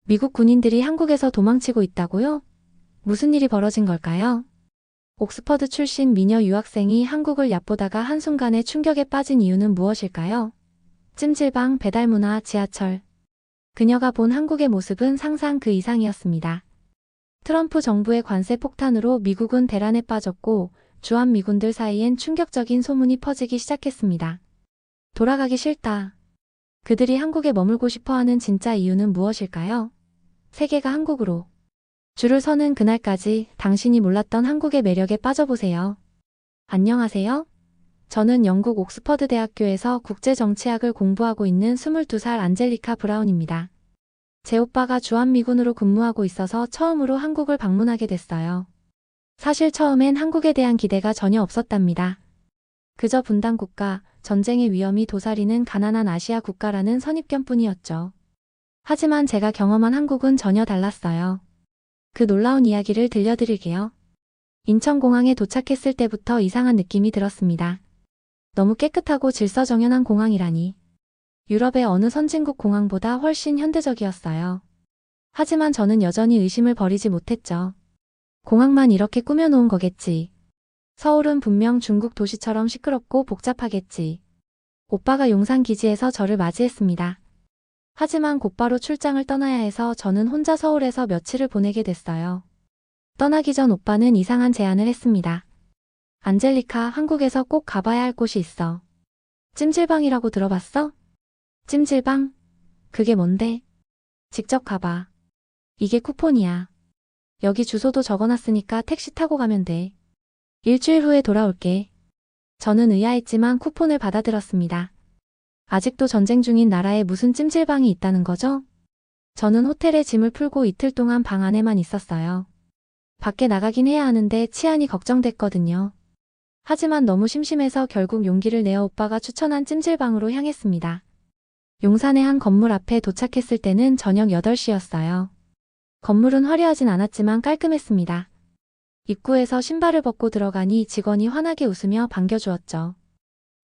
미국 군인들이 한국에서 도망치고 있다고요? 무슨 일이 벌어진 걸까요? 옥스퍼드 출신 미녀 유학생이 한국을 얕보다가 한순간에 충격에 빠진 이유는 무엇일까요? 찜질방, 배달문화, 지하철. 그녀가 본 한국의 모습은 상상 그 이상이었습니다. 트럼프 정부의 관세 폭탄으로 미국은 대란에 빠졌고 주한미군들 사이엔 충격적인 소문이 퍼지기 시작했습니다. 돌아가기 싫다. 그들이 한국에 머물고 싶어하는 진짜 이유는 무엇일까요? 세계가 한국으로 줄을 서는 그날까지 당신이 몰랐던 한국의 매력에 빠져보세요. 안녕하세요. 저는 영국 옥스퍼드 대학교에서 국제정치학을 공부하고 있는 22살 안젤리카 브라운입니다. 제 오빠가 주한미군으로 근무하고 있어서 처음으로 한국을 방문하게 됐어요. 사실 처음엔 한국에 대한 기대가 전혀 없었답니다. 그저 분단국가, 전쟁의 위험이 도사리는 가난한 아시아 국가라는 선입견뿐이었죠. 하지만 제가 경험한 한국은 전혀 달랐어요. 그 놀라운 이야기를 들려드릴게요. 인천공항에 도착했을 때부터 이상한 느낌이 들었습니다. 너무 깨끗하고 질서정연한 공항이라니. 유럽의 어느 선진국 공항보다 훨씬 현대적이었어요. 하지만 저는 여전히 의심을 버리지 못했죠. 공항만 이렇게 꾸며놓은 거겠지. 서울은 분명 중국 도시처럼 시끄럽고 복잡하겠지. 오빠가 용산 기지에서 저를 맞이했습니다. 하지만 곧바로 출장을 떠나야 해서 저는 혼자 서울에서 며칠을 보내게 됐어요. 떠나기 전 오빠는 이상한 제안을 했습니다. 안젤리카, 한국에서 꼭 가봐야 할 곳이 있어. 찜질방이라고 들어봤어? 찜질방? 그게 뭔데? 직접 가봐. 이게 쿠폰이야. 여기 주소도 적어놨으니까 택시 타고 가면 돼. 일주일 후에 돌아올게. 저는 의아했지만 쿠폰을 받아들었습니다. 아직도 전쟁 중인 나라에 무슨 찜질방이 있다는 거죠? 저는 호텔에 짐을 풀고 이틀 동안 방 안에만 있었어요. 밖에 나가긴 해야 하는데 치안이 걱정됐거든요. 하지만 너무 심심해서 결국 용기를 내어 오빠가 추천한 찜질방으로 향했습니다. 용산의 한 건물 앞에 도착했을 때는 저녁 8시였어요. 건물은 화려하진 않았지만 깔끔했습니다. 입구에서 신발을 벗고 들어가니 직원이 환하게 웃으며 반겨주었죠.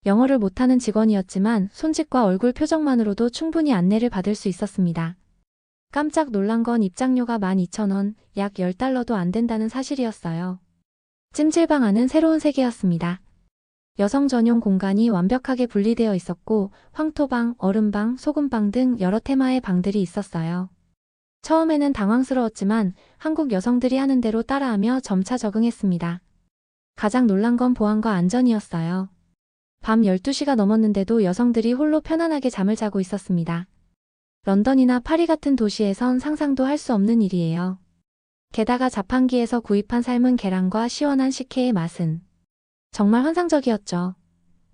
영어를 못하는 직원이었지만 손짓과 얼굴 표정만으로도 충분히 안내를 받을 수 있었습니다. 깜짝 놀란 건 입장료가 12,000원, 약 10달러도 안 된다는 사실이었어요. 찜질방 안은 새로운 세계였습니다. 여성 전용 공간이 완벽하게 분리되어 있었고 황토방, 얼음방, 소금방 등 여러 테마의 방들이 있었어요. 처음에는 당황스러웠지만 한국 여성들이 하는 대로 따라하며 점차 적응했습니다. 가장 놀란 건 보안과 안전이었어요. 밤 12시가 넘었는데도 여성들이 홀로 편안하게 잠을 자고 있었습니다. 런던이나 파리 같은 도시에선 상상도 할 수 없는 일이에요. 게다가 자판기에서 구입한 삶은 계란과 시원한 식혜의 맛은 정말 환상적이었죠.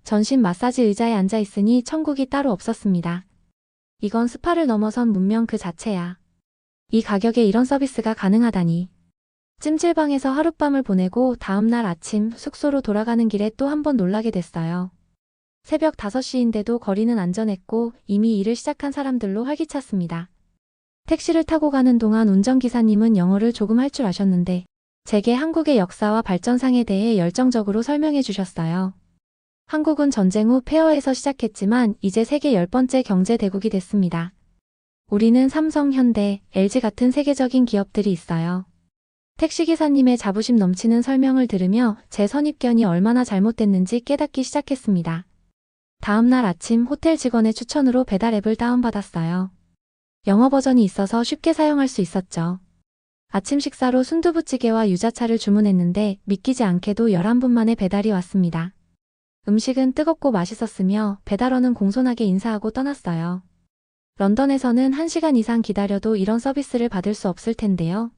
전신 마사지 의자에 앉아 있으니 천국이 따로 없었습니다. 이건 스파를 넘어선 문명 그 자체야. 이 가격에 이런 서비스가 가능하다니. 찜질방에서 하룻밤을 보내고 다음날 아침 숙소로 돌아가는 길에 또 한 번 놀라게 됐어요. 새벽 5시인데도 거리는 안전했고 이미 일을 시작한 사람들로 활기찼습니다. 택시를 타고 가는 동안 운전기사님은 영어를 조금 할 줄 아셨는데 제게 한국의 역사와 발전상에 대해 열정적으로 설명해 주셨어요. 한국은 전쟁 후 폐허에서 시작했지만 이제 세계 10번째 경제대국이 됐습니다. 우리는 삼성, 현대, LG 같은 세계적인 기업들이 있어요. 택시기사님의 자부심 넘치는 설명을 들으며 제 선입견이 얼마나 잘못됐는지 깨닫기 시작했습니다. 다음날 아침 호텔 직원의 추천으로 배달 앱을 다운받았어요. 영어 버전이 있어서 쉽게 사용할 수 있었죠. 아침 식사로 순두부찌개와 유자차를 주문했는데 믿기지 않게도 11분 만에 배달이 왔습니다. 음식은 뜨겁고 맛있었으며 배달원은 공손하게 인사하고 떠났어요. 런던에서는 1시간 이상 기다려도 이런 서비스를 받을 수 없을 텐데요.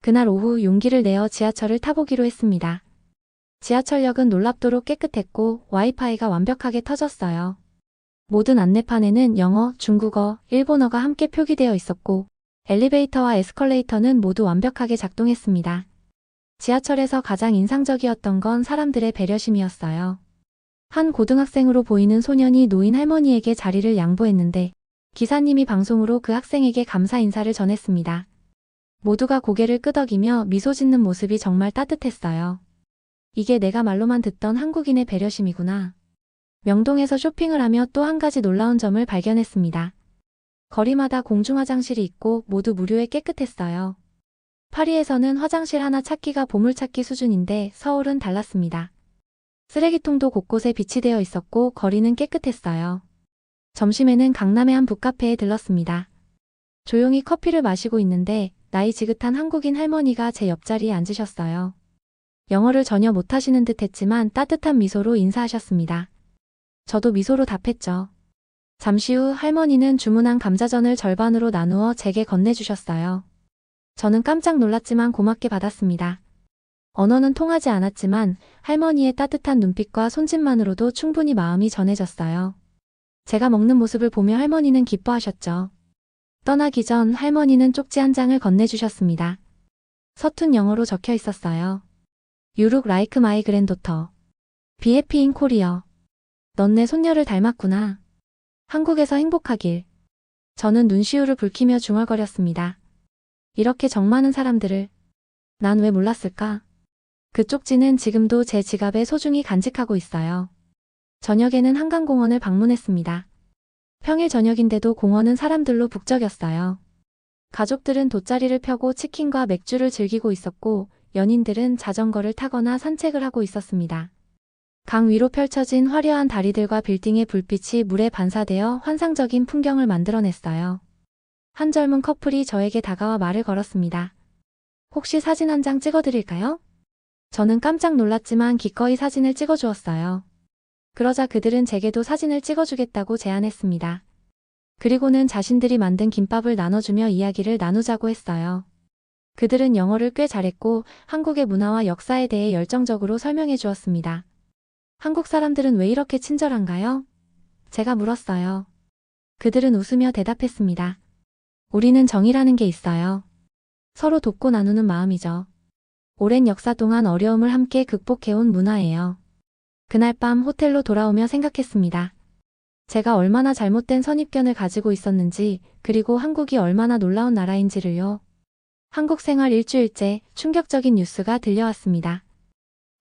그날 오후 용기를 내어 지하철을 타보기로 했습니다. 지하철역은 놀랍도록 깨끗했고 와이파이가 완벽하게 터졌어요. 모든 안내판에는 영어, 중국어, 일본어가 함께 표기되어 있었고 엘리베이터와 에스컬레이터는 모두 완벽하게 작동했습니다. 지하철에서 가장 인상적이었던 건 사람들의 배려심이었어요. 한 고등학생으로 보이는 소년이 노인 할머니에게 자리를 양보했는데 기사님이 방송으로 그 학생에게 감사 인사를 전했습니다. 모두가 고개를 끄덕이며 미소 짓는 모습이 정말 따뜻했어요. 이게 내가 말로만 듣던 한국인의 배려심이구나. 명동에서 쇼핑을 하며 또 한 가지 놀라운 점을 발견했습니다. 거리마다 공중 화장실이 있고 모두 무료에 깨끗했어요. 파리에서는 화장실 하나 찾기가 보물찾기 수준인데 서울은 달랐습니다. 쓰레기통도 곳곳에 비치되어 있었고 거리는 깨끗했어요. 점심에는 강남의 한 북카페에 들렀습니다. 조용히 커피를 마시고 있는데 나이 지긋한 한국인 할머니가 제 옆자리에 앉으셨어요. 영어를 전혀 못하시는 듯 했지만 따뜻한 미소로 인사하셨습니다. 저도 미소로 답했죠. 잠시 후 할머니는 주문한 감자전을 절반으로 나누어 제게 건네주셨어요. 저는 깜짝 놀랐지만 고맙게 받았습니다. 언어는 통하지 않았지만 할머니의 따뜻한 눈빛과 손짓만으로도 충분히 마음이 전해졌어요. 제가 먹는 모습을 보며 할머니는 기뻐하셨죠. 떠나기 전 할머니는 쪽지 한 장을 건네주셨습니다. 서툰 영어로 적혀 있었어요. You look like my granddaughter. Be happy in Korea. 넌 내 손녀를 닮았구나. 한국에서 행복하길. 저는 눈시울을 붉히며 중얼거렸습니다. 이렇게 정 많은 사람들을 난 왜 몰랐을까? 그 쪽지는 지금도 제 지갑에 소중히 간직하고 있어요. 저녁에는 한강공원을 방문했습니다. 평일 저녁인데도 공원은 사람들로 북적였어요. 가족들은 돗자리를 펴고 치킨과 맥주를 즐기고 있었고 연인들은 자전거를 타거나 산책을 하고 있었습니다. 강 위로 펼쳐진 화려한 다리들과 빌딩의 불빛이 물에 반사되어 환상적인 풍경을 만들어냈어요. 한 젊은 커플이 저에게 다가와 말을 걸었습니다. 혹시 사진 한 장 찍어드릴까요? 저는 깜짝 놀랐지만 기꺼이 사진을 찍어주었어요. 그러자 그들은 제게도 사진을 찍어주겠다고 제안했습니다. 그리고는 자신들이 만든 김밥을 나눠주며 이야기를 나누자고 했어요. 그들은 영어를 꽤 잘했고 한국의 문화와 역사에 대해 열정적으로 설명해 주었습니다. 한국 사람들은 왜 이렇게 친절한가요? 제가 물었어요. 그들은 웃으며 대답했습니다. 우리는 정이라는 게 있어요. 서로 돕고 나누는 마음이죠. 오랜 역사 동안 어려움을 함께 극복해온 문화예요. 그날 밤 호텔로 돌아오며 생각했습니다. 제가 얼마나 잘못된 선입견을 가지고 있었는지, 그리고 한국이 얼마나 놀라운 나라인지를요. 한국 생활 일주일째 충격적인 뉴스가 들려왔습니다.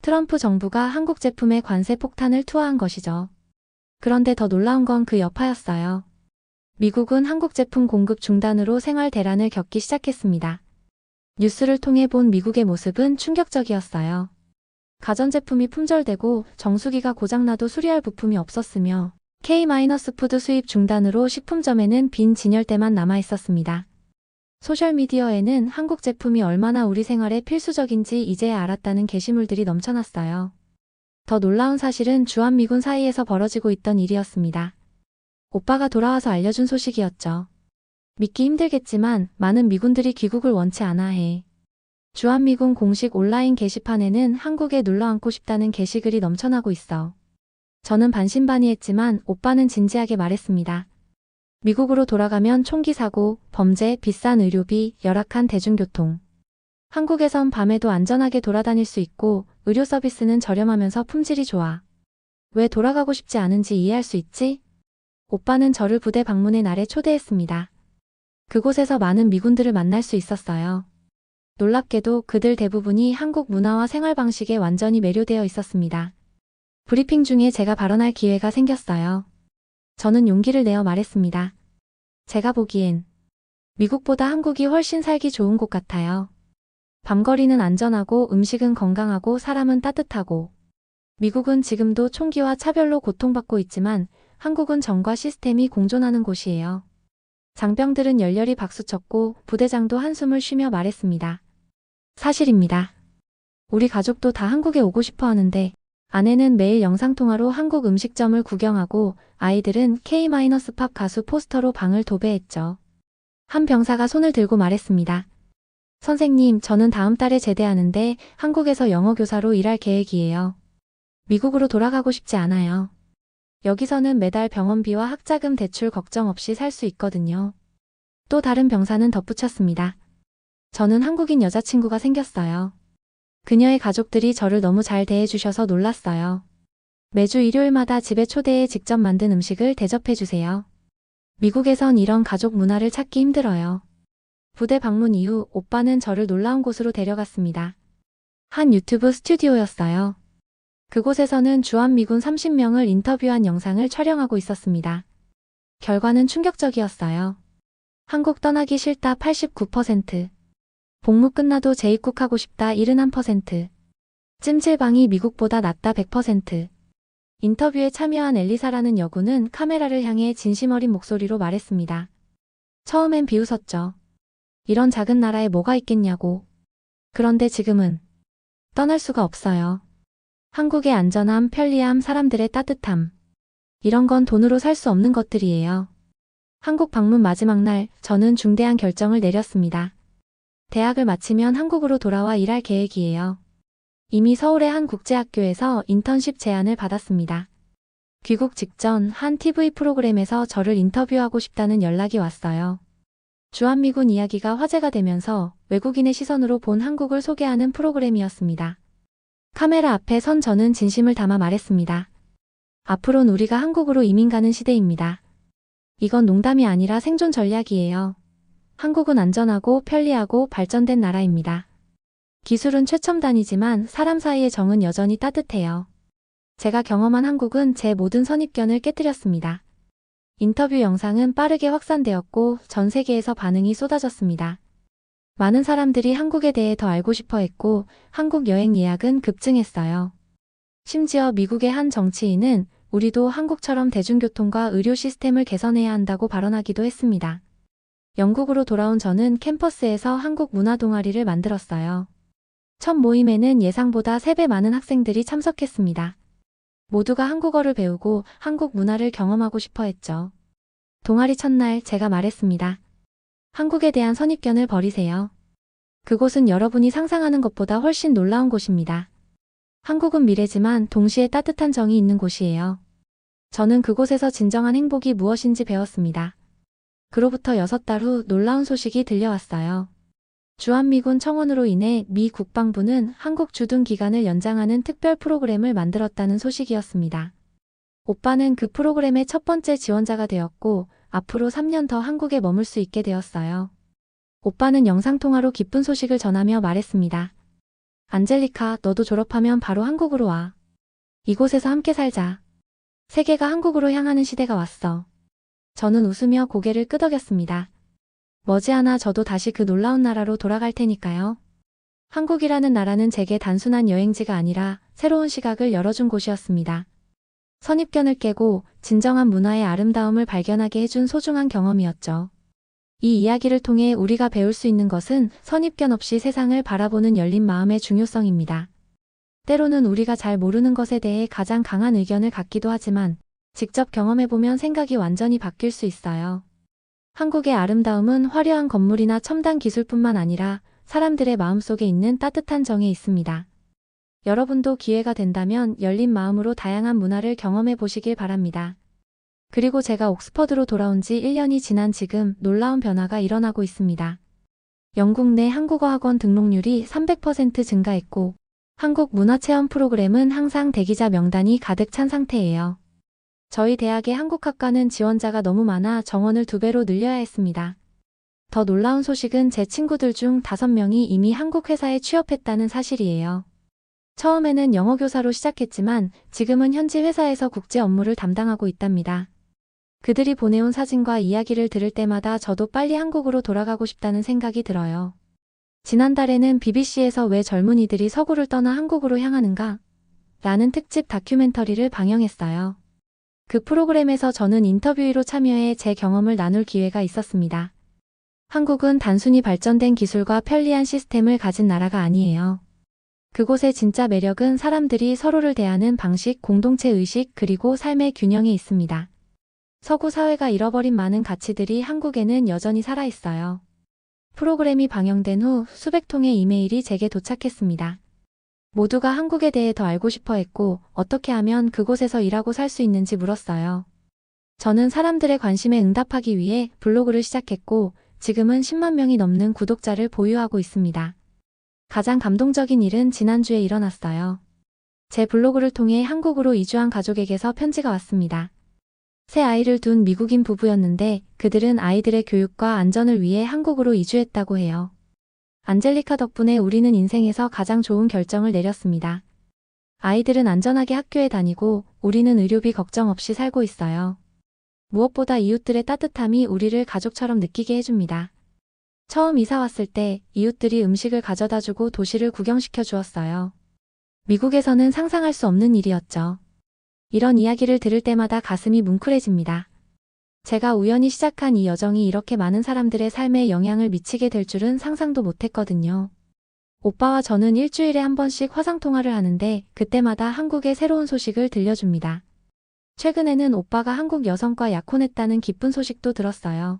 트럼프 정부가 한국 제품에 관세 폭탄을 투하한 것이죠. 그런데 더 놀라운 건 그 여파였어요. 미국은 한국 제품 공급 중단으로 생활 대란을 겪기 시작했습니다. 뉴스를 통해 본 미국의 모습은 충격적이었어요. 가전제품이 품절되고 정수기가 고장나도 수리할 부품이 없었으며 K-푸드 수입 중단으로 식품점에는 빈 진열대만 남아 있었습니다. 소셜미디어에는 한국 제품이 얼마나 우리 생활에 필수적인지 이제야 알았다는 게시물들이 넘쳐났어요. 더 놀라운 사실은 주한미군 사이에서 벌어지고 있던 일이었습니다. 오빠가 돌아와서 알려준 소식이었죠. 믿기 힘들겠지만 많은 미군들이 귀국을 원치 않아 해. 주한미군 공식 온라인 게시판에는 한국에 눌러앉고 싶다는 게시글이 넘쳐나고 있어. 저는 반신반의했지만 오빠는 진지하게 말했습니다. 미국으로 돌아가면 총기 사고, 범죄, 비싼 의료비, 열악한 대중교통. 한국에선 밤에도 안전하게 돌아다닐 수 있고 의료 서비스는 저렴하면서 품질이 좋아. 왜 돌아가고 싶지 않은지 이해할 수 있지? 오빠는 저를 부대 방문의 날에 초대했습니다. 그곳에서 많은 미군들을 만날 수 있었어요. 놀랍게도 그들 대부분이 한국 문화와 생활 방식에 완전히 매료되어 있었습니다. 브리핑 중에 제가 발언할 기회가 생겼어요. 저는 용기를 내어 말했습니다. 제가 보기엔 미국보다 한국이 훨씬 살기 좋은 곳 같아요. 밤거리는 안전하고 음식은 건강하고 사람은 따뜻하고. 미국은 지금도 총기와 차별로 고통받고 있지만 한국은 정과 시스템이 공존하는 곳이에요. 장병들은 열렬히 박수쳤고 부대장도 한숨을 쉬며 말했습니다. 사실입니다. 우리 가족도 다 한국에 오고 싶어 하는데 아내는 매일 영상통화로 한국 음식점을 구경하고 아이들은 K-팝 가수 포스터로 방을 도배했죠. 한 병사가 손을 들고 말했습니다. 선생님, 저는 다음 달에 제대하는데 한국에서 영어 교사로 일할 계획이에요. 미국으로 돌아가고 싶지 않아요. 여기서는 매달 병원비와 학자금 대출 걱정 없이 살 수 있거든요. 또 다른 병사는 덧붙였습니다. 저는 한국인 여자친구가 생겼어요. 그녀의 가족들이 저를 너무 잘 대해주셔서 놀랐어요. 매주 일요일마다 집에 초대해 직접 만든 음식을 대접해주세요. 미국에선 이런 가족 문화를 찾기 힘들어요. 부대 방문 이후 오빠는 저를 놀라운 곳으로 데려갔습니다. 한 유튜브 스튜디오였어요. 그곳에서는 주한미군 30명을 인터뷰한 영상을 촬영하고 있었습니다. 결과는 충격적이었어요. 한국 떠나기 싫다 89%. 복무 끝나도 재입국하고 싶다 71%. 찜질방이 미국보다 낫다 100%. 인터뷰에 참여한 엘리사라는 여군은 카메라를 향해 진심 어린 목소리로 말했습니다. 처음엔 비웃었죠. 이런 작은 나라에 뭐가 있겠냐고. 그런데 지금은 떠날 수가 없어요. 한국의 안전함, 편리함, 사람들의 따뜻함. 이런 건 돈으로 살 수 없는 것들이에요. 한국 방문 마지막 날, 저는 중대한 결정을 내렸습니다. 대학을 마치면 한국으로 돌아와 일할 계획이에요. 이미 서울의 한 국제학교에서 인턴십 제안을 받았습니다. 귀국 직전 한 TV 프로그램에서 저를 인터뷰하고 싶다는 연락이 왔어요. 주한미군 이야기가 화제가 되면서 외국인의 시선으로 본 한국을 소개하는 프로그램이었습니다. 카메라 앞에 선 저는 진심을 담아 말했습니다. 앞으론 우리가 한국으로 이민 가는 시대입니다. 이건 농담이 아니라 생존 전략이에요. 한국은 안전하고 편리하고 발전된 나라입니다. 기술은 최첨단이지만 사람 사이의 정은 여전히 따뜻해요. 제가 경험한 한국은 제 모든 선입견을 깨뜨렸습니다. 인터뷰 영상은 빠르게 확산되었고 전 세계에서 반응이 쏟아졌습니다. 많은 사람들이 한국에 대해 더 알고 싶어 했고 한국 여행 예약은 급증했어요. 심지어 미국의 한 정치인은 우리도 한국처럼 대중교통과 의료 시스템을 개선해야 한다고 발언하기도 했습니다. 영국으로 돌아온 저는 캠퍼스에서 한국 문화 동아리를 만들었어요. 첫 모임에는 예상보다 3배 많은 학생들이 참석했습니다. 모두가 한국어를 배우고 한국 문화를 경험하고 싶어 했죠. 동아리 첫날 제가 말했습니다. 한국에 대한 선입견을 버리세요. 그곳은 여러분이 상상하는 것보다 훨씬 놀라운 곳입니다. 한국은 미래지만 동시에 따뜻한 정이 있는 곳이에요. 저는 그곳에서 진정한 행복이 무엇인지 배웠습니다. 그로부터 6달 후 놀라운 소식이 들려왔어요. 주한미군 청원으로 인해 미 국방부는 한국 주둔 기간을 연장하는 특별 프로그램을 만들었다는 소식이었습니다. 오빠는 그 프로그램의 첫 번째 지원자가 되었고 앞으로 3년 더 한국에 머물 수 있게 되었어요. 오빠는 영상통화로 기쁜 소식을 전하며 말했습니다. 안젤리카, 너도 졸업하면 바로 한국으로 와. 이곳에서 함께 살자. 세계가 한국으로 향하는 시대가 왔어. 저는 웃으며 고개를 끄덕였습니다. 머지않아 저도 다시 그 놀라운 나라로 돌아갈 테니까요. 한국이라는 나라는 제게 단순한 여행지가 아니라 새로운 시각을 열어준 곳이었습니다. 선입견을 깨고 진정한 문화의 아름다움을 발견하게 해준 소중한 경험이었죠. 이 이야기를 통해 우리가 배울 수 있는 것은 선입견 없이 세상을 바라보는 열린 마음의 중요성입니다. 때로는 우리가 잘 모르는 것에 대해 가장 강한 의견을 갖기도 하지만 직접 경험해보면 생각이 완전히 바뀔 수 있어요. 한국의 아름다움은 화려한 건물이나 첨단 기술뿐만 아니라 사람들의 마음속에 있는 따뜻한 정에 있습니다. 여러분도 기회가 된다면 열린 마음으로 다양한 문화를 경험해 보시길 바랍니다. 그리고 제가 옥스퍼드로 돌아온 지 1년이 지난 지금 놀라운 변화가 일어나고 있습니다. 영국 내 한국어 학원 등록률이 300% 증가했고 한국 문화체험 프로그램은 항상 대기자 명단이 가득 찬 상태예요. 저희 대학의 한국학과는 지원자가 너무 많아 정원을 2배로 늘려야 했습니다. 더 놀라운 소식은 제 친구들 중 5명이 이미 한국 회사에 취업했다는 사실이에요. 처음에는 영어 교사로 시작했지만 지금은 현지 회사에서 국제 업무를 담당하고 있답니다. 그들이 보내온 사진과 이야기를 들을 때마다 저도 빨리 한국으로 돌아가고 싶다는 생각이 들어요. 지난달에는 BBC에서 왜 젊은이들이 서구를 떠나 한국으로 향하는가? 라는 특집 다큐멘터리를 방영했어요. 그 프로그램에서 저는 인터뷰로 참여해 제 경험을 나눌 기회가 있었습니다. 한국은 단순히 발전된 기술과 편리한 시스템을 가진 나라가 아니에요. 그곳의 진짜 매력은 사람들이 서로를 대하는 방식, 공동체 의식, 그리고 삶의 균형에 있습니다. 서구 사회가 잃어버린 많은 가치들이 한국에는 여전히 살아있어요. 프로그램이 방영된 후 수백 통의 이메일이 제게 도착했습니다. 모두가 한국에 대해 더 알고 싶어 했고 어떻게 하면 그곳에서 일하고 살 수 있는지 물었어요. 저는 사람들의 관심에 응답하기 위해 블로그를 시작했고 지금은 10만 명이 넘는 구독자를 보유하고 있습니다. 가장 감동적인 일은 지난주에 일어났어요. 제 블로그를 통해 한국으로 이주한 가족에게서 편지가 왔습니다. 새 아이를 둔 미국인 부부였는데 그들은 아이들의 교육과 안전을 위해 한국으로 이주했다고 해요. 안젤리카 덕분에 우리는 인생에서 가장 좋은 결정을 내렸습니다. 아이들은 안전하게 학교에 다니고 우리는 의료비 걱정 없이 살고 있어요. 무엇보다 이웃들의 따뜻함이 우리를 가족처럼 느끼게 해줍니다. 처음 이사 왔을 때 이웃들이 음식을 가져다 주고 도시를 구경시켜 주었어요. 미국에서는 상상할 수 없는 일이었죠. 이런 이야기를 들을 때마다 가슴이 뭉클해집니다. 제가 우연히 시작한 이 여정이 이렇게 많은 사람들의 삶에 영향을 미치게 될 줄은 상상도 못했거든요. 오빠와 저는 일주일에 한 번씩 화상통화를 하는데 그때마다 한국의 새로운 소식을 들려줍니다. 최근에는 오빠가 한국 여성과 약혼했다는 기쁜 소식도 들었어요.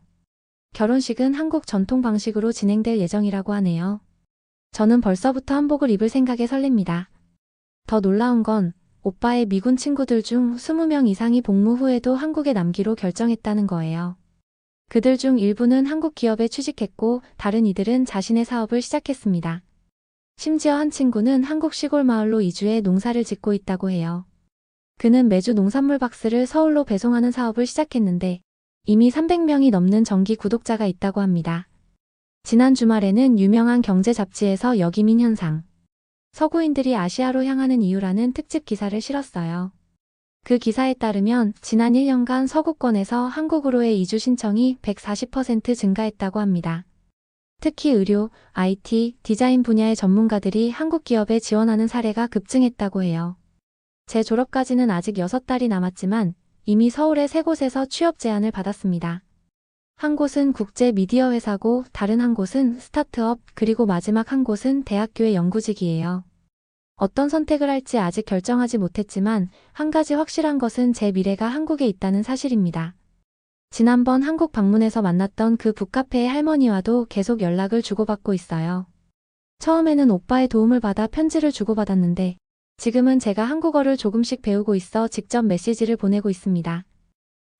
결혼식은 한국 전통 방식으로 진행될 예정이라고 하네요. 저는 벌써부터 한복을 입을 생각에 설렙니다. 더 놀라운 건 오빠의 미군 친구들 중 20명 이상이 복무 후에도 한국에 남기로 결정했다는 거예요. 그들 중 일부는 한국 기업에 취직했고 다른 이들은 자신의 사업을 시작했습니다. 심지어 한 친구는 한국 시골 마을로 이주해 농사를 짓고 있다고 해요. 그는 매주 농산물 박스를 서울로 배송하는 사업을 시작했는데 이미 300명이 넘는 정기 구독자가 있다고 합니다. 지난 주말에는 유명한 경제 잡지에서 역이민 현상, 서구인들이 아시아로 향하는 이유라는 특집 기사를 실었어요. 그 기사에 따르면 지난 1년간 서구권에서 한국으로의 이주 신청이 140% 증가했다고 합니다. 특히 의료, IT, 디자인 분야의 전문가들이 한국 기업에 지원하는 사례가 급증했다고 해요. 제 졸업까지는 아직 6달이 남았지만 이미 서울의 3곳에서 취업 제안을 받았습니다. 한 곳은 국제 미디어 회사고 다른 한 곳은 스타트업 그리고 마지막 한 곳은 대학교의 연구직이에요. 어떤 선택을 할지 아직 결정하지 못했지만 한 가지 확실한 것은 제 미래가 한국에 있다는 사실입니다. 지난번 한국 방문에서 만났던 그 북카페의 할머니와도 계속 연락을 주고받고 있어요. 처음에는 오빠의 도움을 받아 편지를 주고받았는데 지금은 제가 한국어를 조금씩 배우고 있어 직접 메시지를 보내고 있습니다.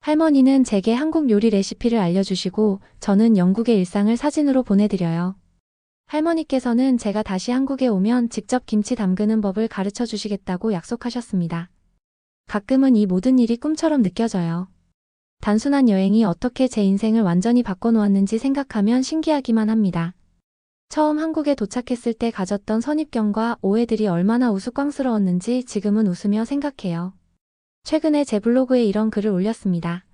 할머니는 제게 한국 요리 레시피를 알려주시고 저는 영국의 일상을 사진으로 보내드려요. 할머니께서는 제가 다시 한국에 오면 직접 김치 담그는 법을 가르쳐 주시겠다고 약속하셨습니다. 가끔은 이 모든 일이 꿈처럼 느껴져요. 단순한 여행이 어떻게 제 인생을 완전히 바꿔놓았는지 생각하면 신기하기만 합니다. 처음 한국에 도착했을 때 가졌던 선입견과 오해들이 얼마나 우스꽝스러웠는지 지금은 웃으며 생각해요. 최근에 제 블로그에 이런 글을 올렸습니다.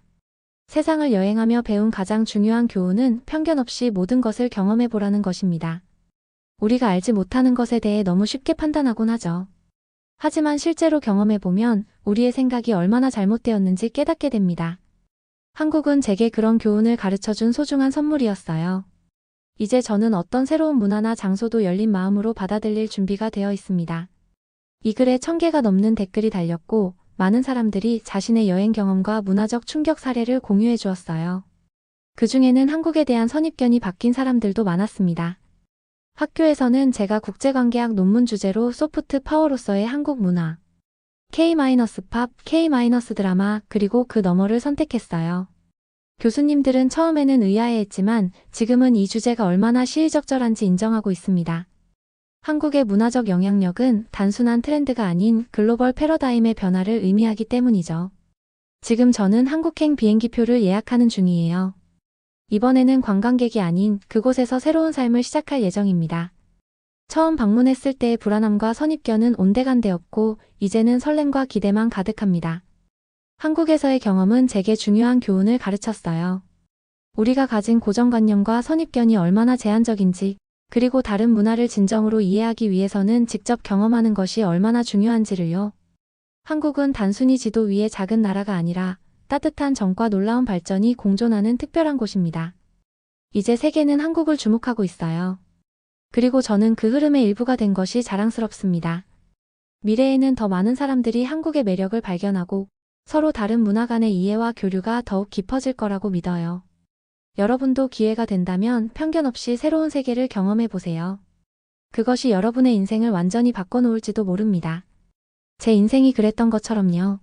세상을 여행하며 배운 가장 중요한 교훈은 편견 없이 모든 것을 경험해보라는 것입니다. 우리가 알지 못하는 것에 대해 너무 쉽게 판단하곤 하죠. 하지만 실제로 경험해보면 우리의 생각이 얼마나 잘못되었는지 깨닫게 됩니다. 한국은 제게 그런 교훈을 가르쳐준 소중한 선물이었어요. 이제 저는 어떤 새로운 문화나 장소도 열린 마음으로 받아들일 준비가 되어 있습니다. 이 글에 1000개가 넘는 댓글이 달렸고 많은 사람들이 자신의 여행 경험과 문화적 충격 사례를 공유해 주었어요. 그 중에는 한국에 대한 선입견이 바뀐 사람들도 많았습니다. 학교에서는 제가 국제관계학 논문 주제로 소프트 파워로서의 한국 문화, K-팝, K-드라마 그리고 그 너머를 선택했어요. 교수님들은 처음에는 의아해했지만 지금은 이 주제가 얼마나 시의적절한지 인정하고 있습니다. 한국의 문화적 영향력은 단순한 트렌드가 아닌 글로벌 패러다임의 변화를 의미하기 때문이죠. 지금 저는 한국행 비행기표를 예약하는 중이에요. 이번에는 관광객이 아닌 그곳에서 새로운 삶을 시작할 예정입니다. 처음 방문했을 때의 불안함과 선입견은 온데간데없고 이제는 설렘과 기대만 가득합니다. 한국에서의 경험은 제게 중요한 교훈을 가르쳤어요. 우리가 가진 고정관념과 선입견이 얼마나 제한적인지, 그리고 다른 문화를 진정으로 이해하기 위해서는 직접 경험하는 것이 얼마나 중요한지를요. 한국은 단순히 지도 위의 작은 나라가 아니라 따뜻한 정과 놀라운 발전이 공존하는 특별한 곳입니다. 이제 세계는 한국을 주목하고 있어요. 그리고 저는 그 흐름의 일부가 된 것이 자랑스럽습니다. 미래에는 더 많은 사람들이 한국의 매력을 발견하고 서로 다른 문화 간의 이해와 교류가 더욱 깊어질 거라고 믿어요. 여러분도 기회가 된다면 편견 없이 새로운 세계를 경험해 보세요. 그것이 여러분의 인생을 완전히 바꿔놓을지도 모릅니다. 제 인생이 그랬던 것처럼요.